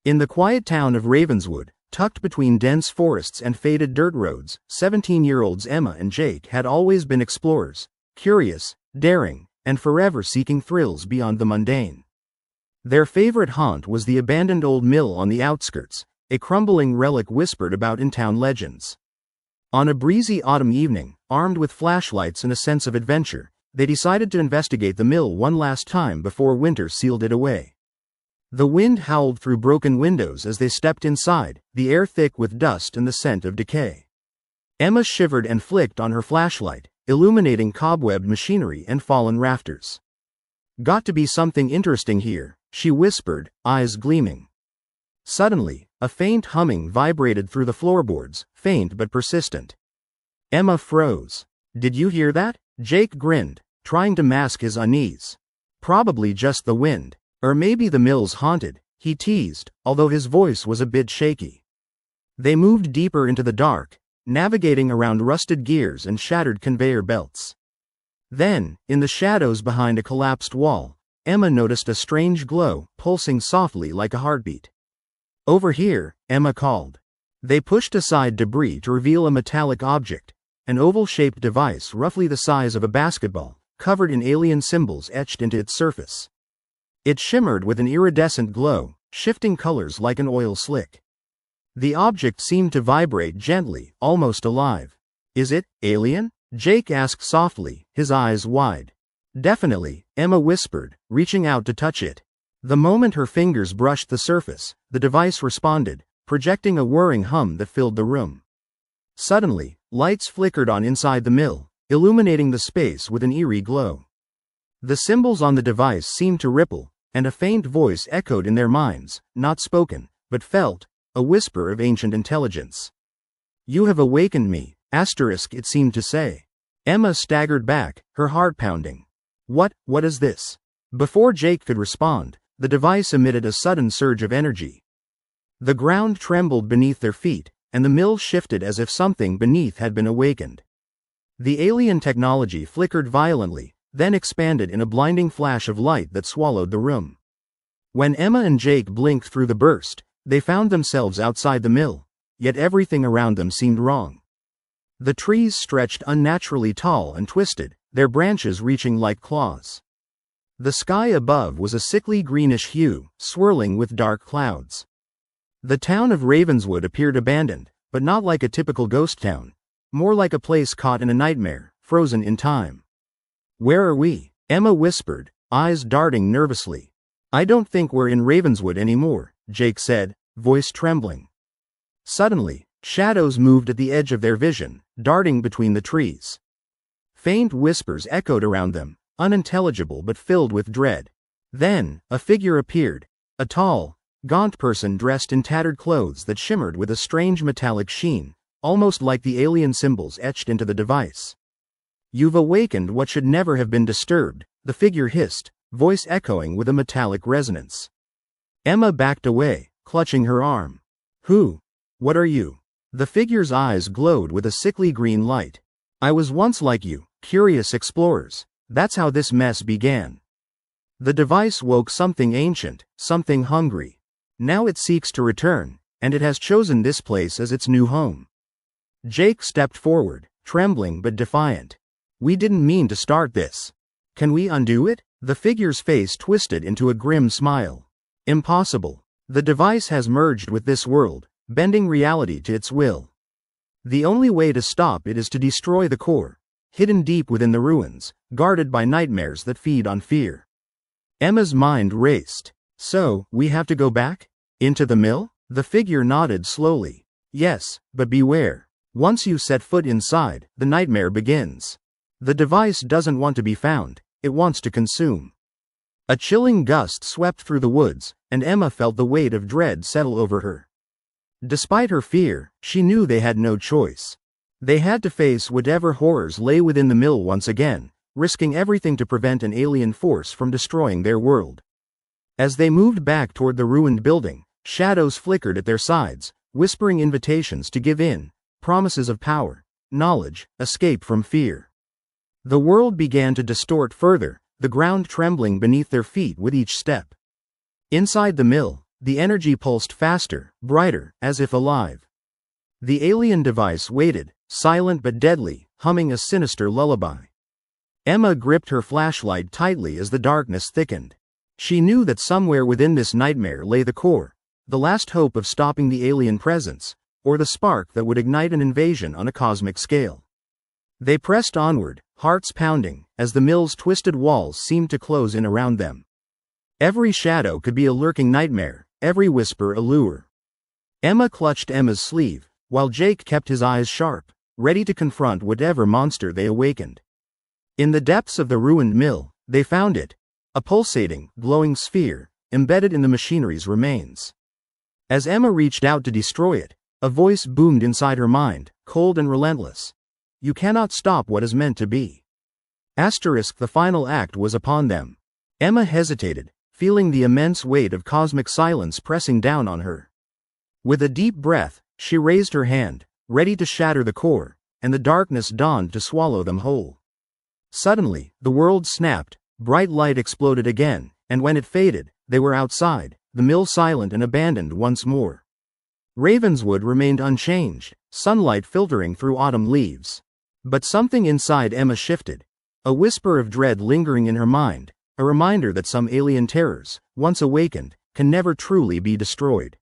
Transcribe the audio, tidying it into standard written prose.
In the quiet town of Ravenswood, tucked between dense forests and faded dirt roads, 17-year-olds Emma and Jake had always been explorers, curious, daring, and forever seeking thrills beyond the mundane. Their favorite haunt was the abandoned old mill on the outskirts, a crumbling relic whispered about in town legends. On a breezy autumn evening, armed with flashlights and a sense of adventure, they decided to investigate the mill one last time before winter sealed it away. The wind howled through broken windows as they stepped inside, the air thick with dust and the scent of decay. Emma shivered and flicked on her flashlight, illuminating cobwebbed machinery and fallen rafters. "Got to be something interesting here," she whispered, eyes gleaming. Suddenly, a faint humming vibrated through the floorboards, faint but persistent. Emma froze. "Did you hear that?" Jake grinned, trying to mask his unease. "Probably just the wind. Or maybe the mill's haunted," he teased, although his voice was a bit shaky. They moved deeper into the dark, navigating around rusted gears and shattered conveyor belts. Then, in the shadows behind a collapsed wall, Emma noticed a strange glow, pulsing softly like a heartbeat. "Over here," Emma called. They pushed aside debris to reveal a metallic object, an oval-shaped device roughly the size of a basketball, covered in alien symbols etched into its surface. It shimmered with an iridescent glow, shifting colors like an oil slick. The object seemed to vibrate gently, almost alive. "Is it alien?" Jake asked softly, his eyes wide. "Definitely," Emma whispered, reaching out to touch it. The moment her fingers brushed the surface, the device responded, projecting a whirring hum that filled the room. Suddenly, lights flickered on inside the mill, illuminating the space with an eerie glow. The symbols on the device seemed to ripple, and a faint voice echoed in their minds, not spoken, but felt, a whisper of ancient intelligence. "You have awakened me," it seemed to say. Emma staggered back, her heart pounding. What is this?" Before Jake could respond, the device emitted a sudden surge of energy. The ground trembled beneath their feet, and the mill shifted as if something beneath had been awakened. The alien technology flickered violently, then expanded in a blinding flash of light that swallowed the room. When Emma and Jake blinked through the burst, they found themselves outside the mill, yet everything around them seemed wrong. The trees stretched unnaturally tall and twisted, their branches reaching like claws. The sky above was a sickly greenish hue, swirling with dark clouds. The town of Ravenswood appeared abandoned, but not like a typical ghost town, more like a place caught in a nightmare, frozen in time. "Where are we?" Emma whispered, eyes darting nervously. "I don't think we're in Ravenswood anymore," Jake said, voice trembling. Suddenly, shadows moved at the edge of their vision, darting between the trees. Faint whispers echoed around them, unintelligible but filled with dread. Then, a figure appeared, a tall, gaunt person dressed in tattered clothes that shimmered with a strange metallic sheen, almost like the alien symbols etched into the device. "You've awakened what should never have been disturbed," the figure hissed, voice echoing with a metallic resonance. Emma backed away, clutching her arm. "Who? What are you?" The figure's eyes glowed with a sickly green light. "I was once like you, curious explorers. That's how this mess began." The device woke something ancient, something hungry. Now it seeks to return, and it has chosen this place as its new home. Jake stepped forward, trembling but defiant. "We didn't mean to start this. Can we undo it?" The figure's face twisted into a grim smile. "Impossible. The device has merged with this world, bending reality to its will. The only way to stop it is to destroy the core, hidden deep within the ruins, guarded by nightmares that feed on fear." Emma's mind raced. "So, we have to go back? Into the mill?" The figure nodded slowly. "Yes, but beware. Once you set foot inside, the nightmare begins. The device doesn't want to be found, it wants to consume." A chilling gust swept through the woods, and Emma felt the weight of dread settle over her. Despite her fear, she knew they had no choice. They had to face whatever horrors lay within the mill once again, risking everything to prevent an alien force from destroying their world. As they moved back toward the ruined building, shadows flickered at their sides, whispering invitations to give in, promises of power, knowledge, escape from fear. The world began to distort further, the ground trembling beneath their feet with each step. Inside the mill, The energy pulsed faster, brighter, as if alive. The alien device waited, silent but deadly, humming a sinister lullaby. Emma gripped her flashlight tightly as the darkness thickened. She knew that somewhere within this nightmare lay the core, the last hope of stopping the alien presence, or the spark that would ignite an invasion on a cosmic scale. They pressed onward, hearts pounding, as the mill's twisted walls seemed to close in around them. Every shadow could be a lurking nightmare, every whisper a lure. Emma clutched Emma's sleeve, while Jake kept his eyes sharp, ready to confront whatever monster they awakened. In the depths of the ruined mill, they found it, a pulsating, glowing sphere, embedded in the machinery's remains. As Emma reached out to destroy it, a voice boomed inside her mind, cold and relentless. You cannot stop what is meant to be. The final act was upon them. Emma hesitated, feeling the immense weight of cosmic silence pressing down on her. With a deep breath, she raised her hand, ready to shatter the core, and the darkness dawned to swallow them whole. Suddenly, the world snapped, bright light exploded again, and when it faded, they were outside, the mill silent and abandoned once more. Ravenswood remained unchanged, sunlight filtering through autumn leaves. But something inside Emma shifted, a whisper of dread lingering in her mind, a reminder that some alien terrors, once awakened, can never truly be destroyed.